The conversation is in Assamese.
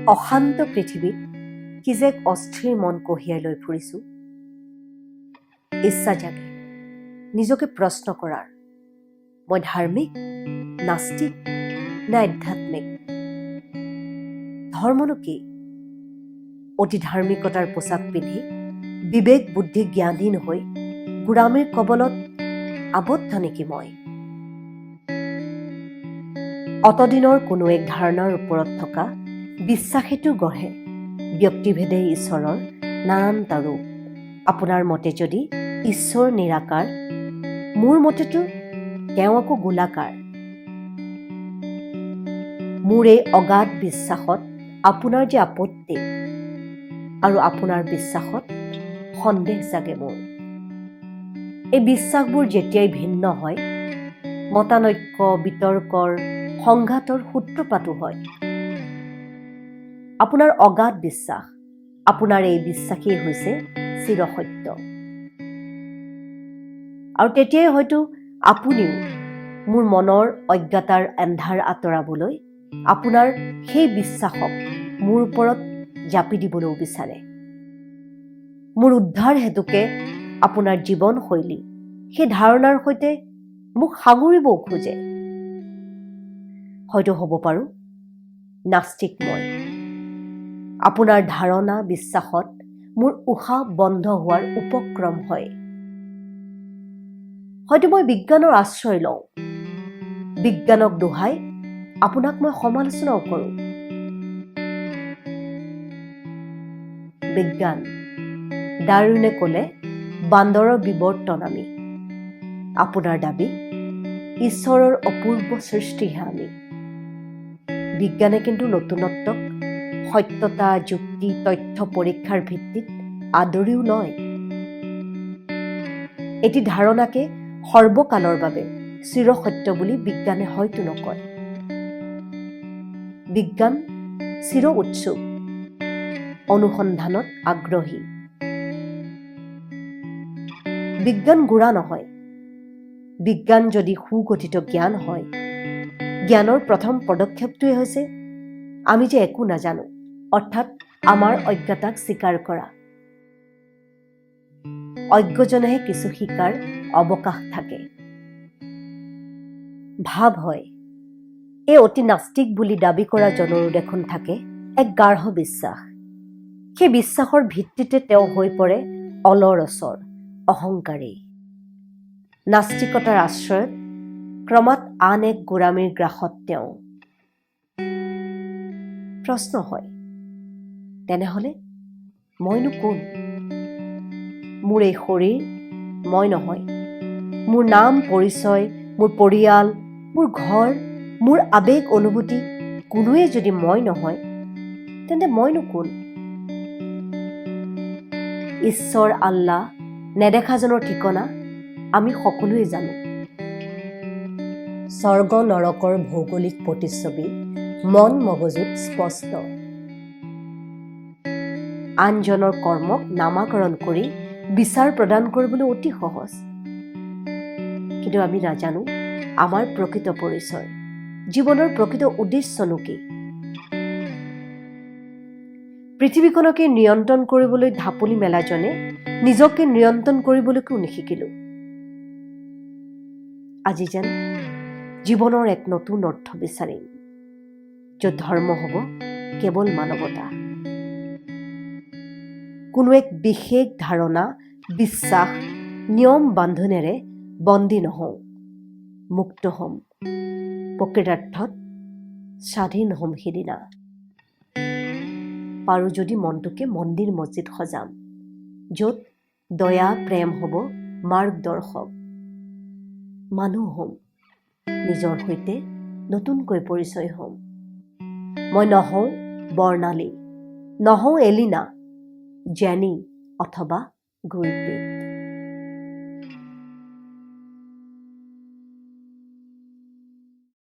অশান্ত পৃথিৱীত কি যে অস্থিৰ মন কঢ়িয়াই লৈ ফুৰিছোঁ। ইচ্ছা জাগে নিজকে প্ৰশ্ন কৰাৰ, মই ধাৰ্মিক, নাস্তিক নে আধ্যাত্মিক? ধৰ্মনো কি? অতি ধাৰ্মিকতাৰ পোছাক পিন্ধি বিবেক বুদ্ধি জ্ঞানহীন হৈ গোড়ামীৰ কবলত আবদ্ধ নেকি মই? অতদিনৰ কোনো এক ধাৰণাৰ ওপৰত থকা বিশ্বাসেতো গঢ়ে ব্যক্তিভেদে ঈশ্বৰৰ নানানটা ৰূপ। আপোনাৰ মতে যদি ঈশ্বৰ নিৰাকাৰ, মোৰ মতেতো তেওঁ আকৌ গোলাকাৰ। মোৰ এই অগাধ বিশ্বাসত আপোনাৰ যে আপত্তি, আৰু আপোনাৰ বিশ্বাসত সন্দেহ জাগে মোৰ। এই বিশ্বাসবোৰ যেতিয়াই ভিন্ন হয়, মতানৈক্য, বিতৰ্কৰ, সংঘাতৰ সূত্ৰপাতো হয়। আপোনাৰ অগাধ বিশ্বাস, আপোনাৰ এই বিশ্বাসেই হৈছে চিৰসত্য। আৰু তেতিয়াই হয়তো আপুনিও মোৰ মনৰ অজ্ঞতাৰ এন্ধাৰ আঁতৰাবলৈ আপোনাৰ সেই বিশ্বাসক মোৰ ওপৰত জাপি দিবলৈও বিচাৰে। মোৰ উদ্ধাৰ হেতুকে আপোনাৰ জীৱনশৈলী সেই ধাৰণাৰ সৈতে মোক সাঙুৰিবও খোজে। হয়তো হ'ব পাৰোঁ নাস্তিক মই। আপোনাৰ ধাৰণা বিশ্বাসত মোৰ উশাহ বন্ধ হোৱাৰ উপক্ৰম হয়। হয়তো মই বিজ্ঞানৰ আশ্ৰয় লওঁ, বিজ্ঞানক দোহাই আপোনাক মই সমালোচনাও কৰোঁ। বিজ্ঞান, ডাৰউইনে ক'লে বান্দৰৰ বিৱৰ্তন আমি। আপোনাৰ দাবী ঈশ্বৰৰ অপূৰ্ব সৃষ্টিহে আমি। বিজ্ঞানে কিন্তু নতুনত্বক সত্যতা, যুক্তি, তথ্য পৰীক্ষাৰ ভিত্তিত আদৰিও লয়। এটি ধাৰণাকে সৰ্বকালৰ বাবে চিৰসত্য বুলি বিজ্ঞানে হয়তো নকয়। বিজ্ঞান চিৰ উৎসুক, অনুসন্ধানত আগ্ৰহী। বিজ্ঞান গোড়া নহয়। বিজ্ঞান যদি সুগঠিত জ্ঞান হয়, জ্ঞানৰ প্ৰথম পদক্ষেপটোৱে হৈছে আমি যে একো নাজানো, অৰ্থাৎ আমাৰ অজ্ঞতাক স্বীকাৰ কৰা। অজ্ঞজনেহে কিছু শিকাৰ অৱকাশ থাকে। ভাৱ হয়, এই অতি নাস্তিক বুলি দাবী কৰা জনৰো দেখোন থাকে এক গাঢ় বিশ্বাস। সেই বিশ্বাসৰ ভিত্তিতে তেওঁ হৈ পৰে অলৰঅচৰ, অহংকাৰী। নাস্তিকতাৰ আশ্ৰয়ত ক্ৰমাৎ আন এক গোড়ামীৰ গ্ৰাসত তেওঁ। প্ৰশ্ন হয়, তেনেহলে মইনো কোন? মোৰ এই শৰীৰ মই নহয়। মোৰ নাম, পৰিচয়, মোৰ পৰিয়াল, মোৰ ঘৰ, মোৰ আবেগ অনুভূতি কোনোৱে যদি মই নহয়, তেন্তে মইনো কোন? ঈশ্বৰ, আল্লাহ, নেদেখাজনৰ ঠিকনা আমি সকলোৱে জানো। স্বৰ্গ নৰকৰ ভৌগোলিক প্ৰতিচ্ছবি মন মগজুত স্পষ্ট। আনজনৰ কৰ্মক নামাকৰণ কৰি বিচাৰ প্ৰদান কৰিবলৈ অতি সহজ। কিন্তু আমি নাজানো আমাৰ প্ৰকৃত পৰিচয়, জীৱনৰ প্ৰকৃত উদ্দেশ্যনো কি? পৃথিৱীখনকে নিয়ন্ত্ৰণ কৰিবলৈ ঢাপলি মেলাজনে নিজকে নিয়ন্ত্ৰণ কৰিবলৈকো নিশিকিলো। আজি যেন জীৱনৰ এক নতুন অৰ্থ বিচাৰিম, য'ত ধৰ্ম হ'ব কেৱল মানৱতা। কোনো এক বিশেষ ধাৰণা, বিশ্বাস, নিয়ম বান্ধোনেৰে বন্দী নহওঁ, মুক্ত হ'ম, প্ৰকৃতাৰ্থত স্বাধীন হ'ম সিদিনা। পাৰোঁ যদি মনটোকে মন্দিৰ মছজিদ সজাম, য'ত দয়া প্ৰেম হ'ব মাৰ্গদৰ্শক। মানুহ হ'ম, নিজৰ সৈতে নতুনকৈ পৰিচয় হ'ম। মই নহওঁ বৰ্ণালী, নহওঁ এলিনা, জেনি অথবা গুৰপ্ৰীত।